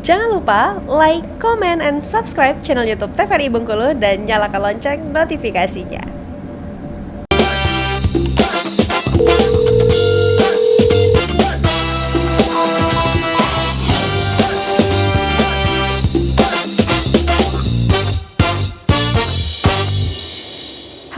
Jangan lupa like, comment, and subscribe channel YouTube TVRI Bengkulu dan nyalakan lonceng notifikasinya.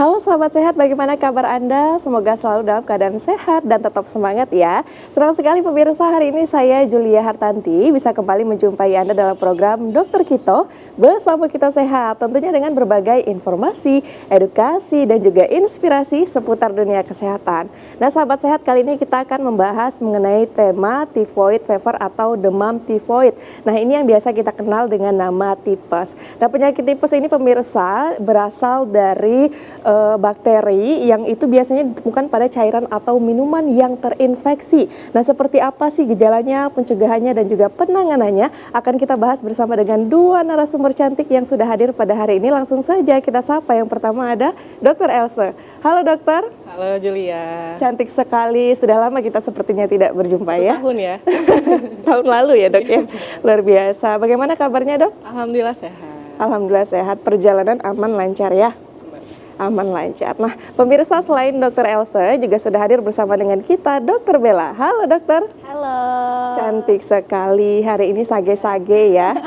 Halo sahabat sehat, bagaimana kabar Anda? Semoga selalu dalam keadaan sehat dan tetap semangat ya. Senang sekali pemirsa, hari ini saya Julia Hartanti bisa kembali menjumpai Anda dalam program Dokter Kito bersama Kita Sehat. Tentunya dengan berbagai informasi, edukasi, dan juga inspirasi seputar dunia kesehatan. Nah sahabat sehat, kali ini kita akan membahas mengenai tema typhoid fever atau demam tifoid. Nah ini yang biasa kita kenal dengan nama tipes. Nah penyakit tipes ini pemirsa berasal dari bakteri yang itu biasanya ditemukan pada cairan atau minuman yang terinfeksi. Nah, seperti apa sih gejalanya, pencegahannya, dan juga penanganannya akan kita bahas bersama dengan dua narasumber cantik yang sudah hadir pada hari ini. Langsung saja kita sapa. Yang pertama ada Dr. Else. Halo dokter. Halo Julia. Cantik sekali. Sudah lama kita sepertinya tidak berjumpa ya. Tahun ya. Tahun lalu ya dok ya. Luar biasa. Bagaimana kabarnya dok? Alhamdulillah sehat. Alhamdulillah sehat. Perjalanan aman lancar ya. Aman lancar. Nah, pemirsa, selain Dokter Else juga sudah hadir bersama dengan kita Dokter Bella. Halo dokter. Halo. Cantik sekali. Hari ini sage-sage ya.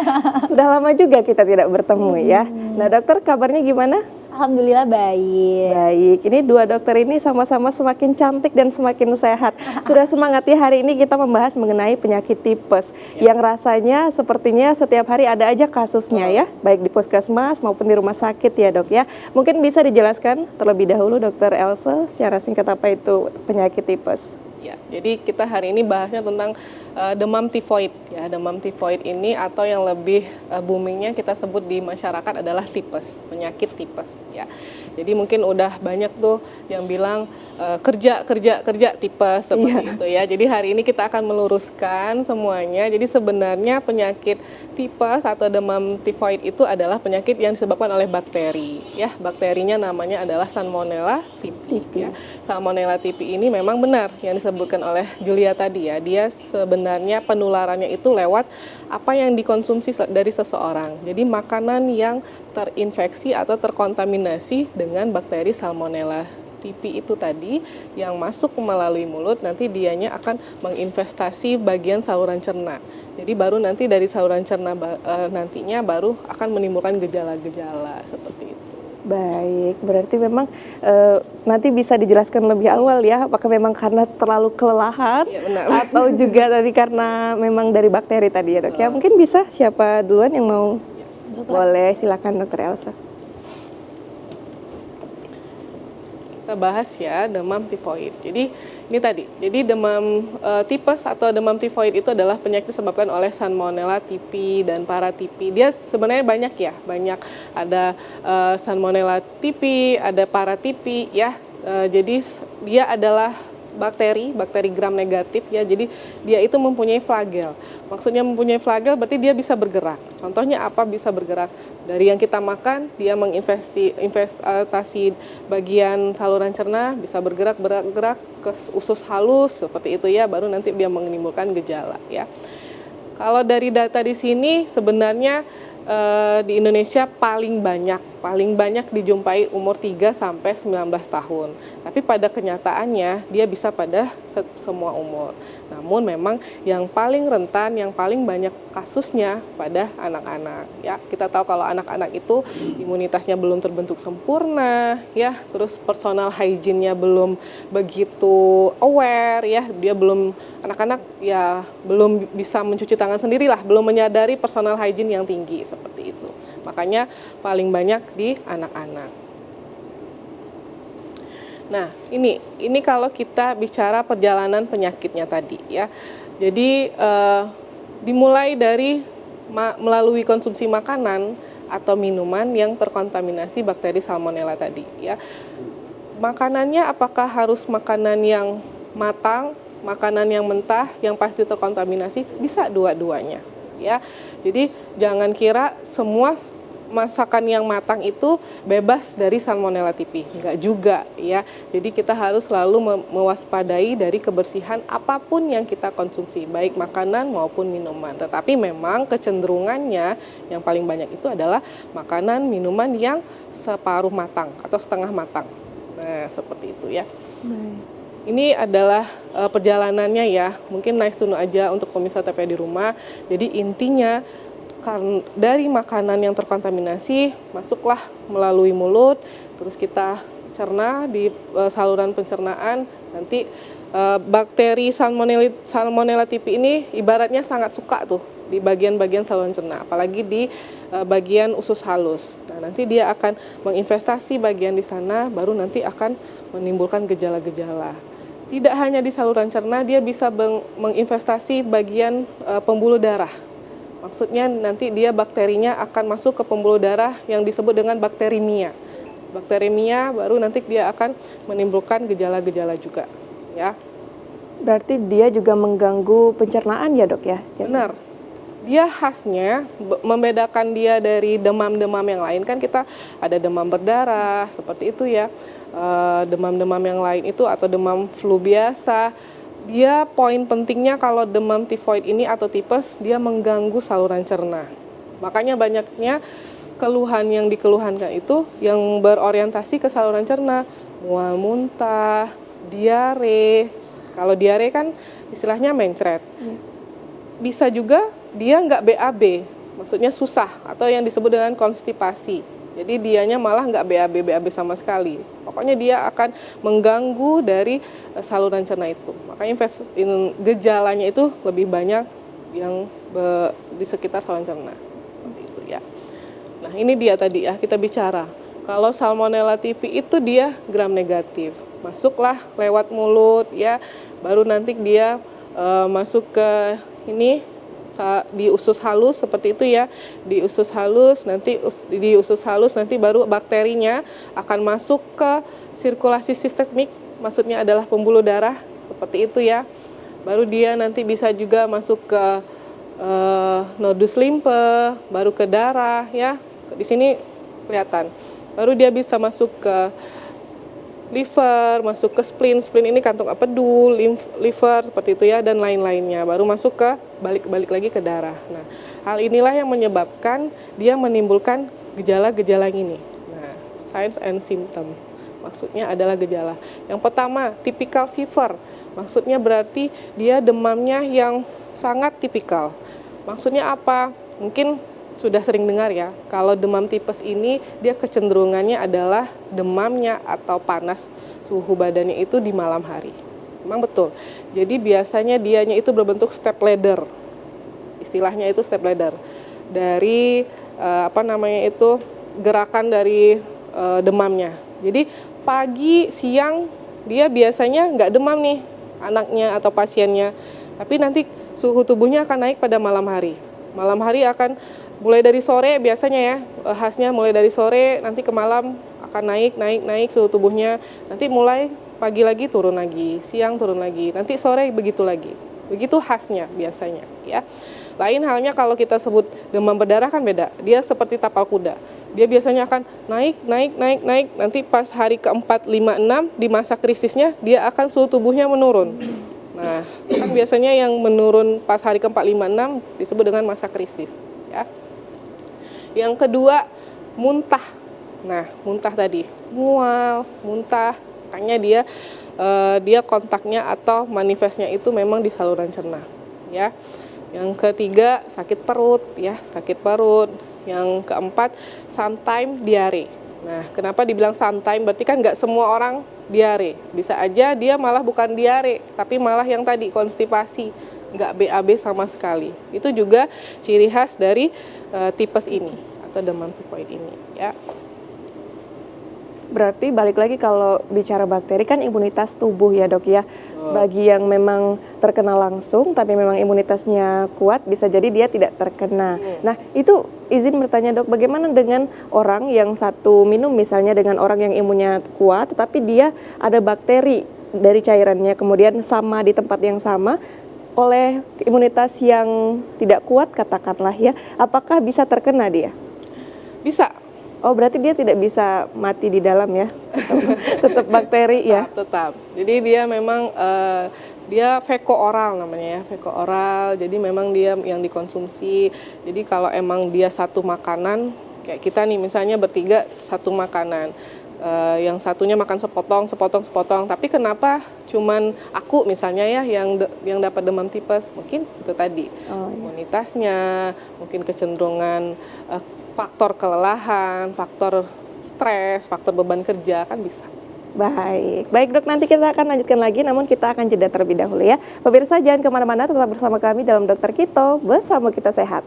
Sudah lama juga kita tidak bertemu ya. Nah dokter, kabarnya gimana? Alhamdulillah baik. Baik, ini dua dokter ini sama-sama semakin cantik dan semakin sehat. Sudah semangat ya, hari ini kita membahas mengenai penyakit tipes yang rasanya sepertinya setiap hari ada aja kasusnya ya, baik di puskesmas maupun di rumah sakit ya dok ya. Mungkin bisa dijelaskan terlebih dahulu Dokter Else secara singkat apa itu penyakit tipes? Ya, jadi kita hari ini bahasnya tentang demam tifoid ya. Demam tifoid ini atau yang lebih boomingnya kita sebut di masyarakat adalah tipes, penyakit tipes ya. Jadi mungkin udah banyak tuh yang bilang kerja tipes seperti itu ya. Jadi hari ini kita akan meluruskan semuanya. Jadi sebenarnya penyakit tipes atau demam tifoid itu adalah penyakit yang disebabkan oleh bakteri ya. Bakterinya namanya adalah Salmonella typhi ya. Salmonella typhi ini memang benar yang disebutkan oleh Julia tadi ya. Dia sebenarnya penularannya itu lewat apa yang dikonsumsi dari seseorang. Jadi makanan yang terinfeksi atau terkontaminasi dengan bakteri Salmonella typhi itu tadi yang masuk melalui mulut, nanti dianya akan menginvestasi bagian saluran cerna. Jadi baru nanti dari saluran cerna nantinya baru akan menimbulkan gejala-gejala seperti itu. Baik, berarti memang nanti bisa dijelaskan lebih awal ya, apakah memang karena terlalu kelelahan ya, benar. Atau juga tadi karena memang dari bakteri tadi ya dok ya. Mungkin bisa siapa duluan yang mau? Boleh, silakan Dokter Elsa. Kita bahas ya demam tifoid. Jadi ini tadi, jadi demam tipes atau demam tifoid itu adalah penyakit disebabkan oleh Salmonella typhi dan Paratyphi. Dia sebenarnya banyak ya, banyak ada Salmonella typhi, ada Paratyphi ya. Jadi dia adalah bakteri gram negatif ya. Jadi dia itu mempunyai flagel. Maksudnya mempunyai flagel berarti dia bisa bergerak. Contohnya apa bisa bergerak? Dari yang kita makan, dia menginvestasi bagian saluran cerna, bisa bergerak ke usus halus seperti itu ya, baru nanti dia menimbulkan gejala ya. Kalau dari data di sini sebenarnya di Indonesia paling banyak dijumpai umur 3 sampai 19 tahun. Tapi pada kenyataannya dia bisa pada semua umur. Namun memang yang paling rentan, yang paling banyak kasusnya pada anak-anak ya. Kita tahu kalau anak-anak itu imunitasnya belum terbentuk sempurna ya, terus personal hygiene-nya belum begitu aware ya. Dia belum, anak-anak ya belum bisa mencuci tangan sendirilah, belum menyadari personal hygiene yang tinggi seperti itu. Makanya paling banyak di anak-anak. Nah, ini kalau kita bicara perjalanan penyakitnya tadi ya. Jadi dimulai dari melalui konsumsi makanan atau minuman yang terkontaminasi bakteri Salmonella tadi ya. Makanannya apakah harus makanan yang matang, makanan yang mentah, yang pasti terkontaminasi? Bisa dua-duanya ya. Jadi jangan kira semua masakan yang matang itu bebas dari Salmonella typhi, enggak juga ya. Jadi kita harus selalu mewaspadai dari kebersihan apapun yang kita konsumsi, baik makanan maupun minuman. Tetapi memang kecenderungannya yang paling banyak itu adalah makanan minuman yang separuh matang atau setengah matang. Nah, seperti itu ya. Ini adalah perjalanannya ya, mungkin nice to know aja untuk pemirsa TPA di rumah. Jadi intinya dari makanan yang terkontaminasi masuklah melalui mulut, terus kita cerna di saluran pencernaan, nanti bakteri Salmonella typhi ini ibaratnya sangat suka tuh di bagian-bagian saluran cerna, apalagi di bagian usus halus. Nah, nanti dia akan menginvestasi bagian di sana, baru nanti akan menimbulkan gejala-gejala. Tidak hanya di saluran cerna, dia bisa menginvestasi bagian pembuluh darah. Maksudnya nanti dia bakterinya akan masuk ke pembuluh darah yang disebut dengan bakteremia. Bakteremia baru nanti dia akan menimbulkan gejala-gejala juga, ya. Berarti dia juga mengganggu pencernaan ya dok ya? Benar. Dia khasnya membedakan dia dari demam-demam yang lain, kan kita ada demam berdarah seperti itu ya. Demam-demam yang lain itu atau demam flu biasa, dia poin pentingnya kalau demam tifoid ini atau tipes, dia mengganggu saluran cerna. Makanya banyaknya keluhan yang dikeluhankan itu yang berorientasi ke saluran cerna, mual muntah, diare. Kalau diare kan istilahnya mencret. Bisa juga dia nggak BAB, maksudnya susah atau yang disebut dengan konstipasi. Jadi dianya malah nggak BAB sama sekali. Pokoknya dia akan mengganggu dari saluran cerna itu. Makanya gejalanya itu lebih banyak yang di sekitar saluran cerna. Seperti itu ya. Nah ini dia tadi ya kita bicara. Kalau Salmonella typhi itu dia gram negatif. Masuklah lewat mulut ya. Baru nanti dia masuk ke ini di usus halus seperti itu ya, di usus halus nanti baru bakterinya akan masuk ke sirkulasi sistemik, maksudnya adalah pembuluh darah seperti itu ya, baru dia nanti bisa juga masuk ke nodus limfe, baru ke darah ya, di sini kelihatan, baru dia bisa masuk ke liver, masuk ke spleen ini kantong empedu, liver seperti itu ya, dan lain-lainnya. Baru masuk ke balik lagi ke darah. Nah, hal inilah yang menyebabkan dia menimbulkan gejala-gejala ini. Nah, signs and symptoms maksudnya adalah gejala. Yang pertama, typical fever. Maksudnya berarti dia demamnya yang sangat tipikal. Maksudnya apa? Mungkin sudah sering dengar ya, kalau demam tipes ini dia kecenderungannya adalah demamnya atau panas suhu badannya itu di malam hari. Memang betul. Jadi biasanya dianya itu berbentuk step ladder. Istilahnya itu step ladder. Dari gerakan dari demamnya. Jadi pagi, siang dia biasanya nggak demam nih anaknya atau pasiennya. Tapi nanti suhu tubuhnya akan naik pada malam hari. Malam hari akan mulai dari sore biasanya ya, khasnya mulai dari sore nanti ke malam akan naik suhu tubuhnya. Nanti mulai pagi lagi turun lagi, siang turun lagi, nanti sore begitu lagi. Begitu khasnya biasanya ya. Lain halnya kalau kita sebut demam berdarah kan beda. Dia seperti tapal kuda. Dia biasanya akan naik, nanti pas hari keempat, 5, 6 di masa krisisnya dia akan suhu tubuhnya menurun. Nah, kan biasanya yang menurun pas hari keempat, 5, 6 disebut dengan masa krisis ya. Yang kedua, muntah. Nah, muntah tadi, mual, muntah, makanya dia kontaknya atau manifestnya itu memang di saluran cerna, ya. Yang ketiga, sakit perut, ya, sakit perut. Yang keempat, sometimes diare. Nah, kenapa dibilang sometimes? Berarti kan nggak semua orang diare. Bisa aja dia malah bukan diare, tapi malah yang tadi konstipasi. Nggak BAB sama sekali. Itu juga ciri khas dari tipes ini atau demam tifoid ini ya. Berarti balik lagi kalau bicara bakteri kan imunitas tubuh ya dok ya. Bagi yang memang terkena langsung tapi memang imunitasnya kuat bisa jadi dia tidak terkena. Nah itu izin bertanya dok, bagaimana dengan orang yang satu minum misalnya dengan orang yang imunnya kuat tetapi dia ada bakteri dari cairannya kemudian sama di tempat yang sama oleh imunitas yang tidak kuat katakanlah ya, apakah bisa terkena dia? Bisa. Oh, berarti dia tidak bisa mati di dalam ya? Tetap bakteri ya? Tetap. Jadi dia memang dia feko oral namanya ya, feko oral. Jadi memang dia yang dikonsumsi. Jadi kalau emang dia satu makanan, kayak kita nih misalnya bertiga satu makanan, yang satunya makan sepotong. Tapi kenapa cuman aku misalnya ya yang dapat demam tipes? Mungkin itu tadi imunitasnya, mungkin kecenderungan faktor kelelahan, faktor stres, faktor beban kerja kan bisa. Baik Dok, nanti kita akan lanjutkan lagi, namun kita akan jeda terlebih dahulu ya. Pemirsa jangan kemana-mana, tetap bersama kami dalam Dokter Kito, bersama kita sehat.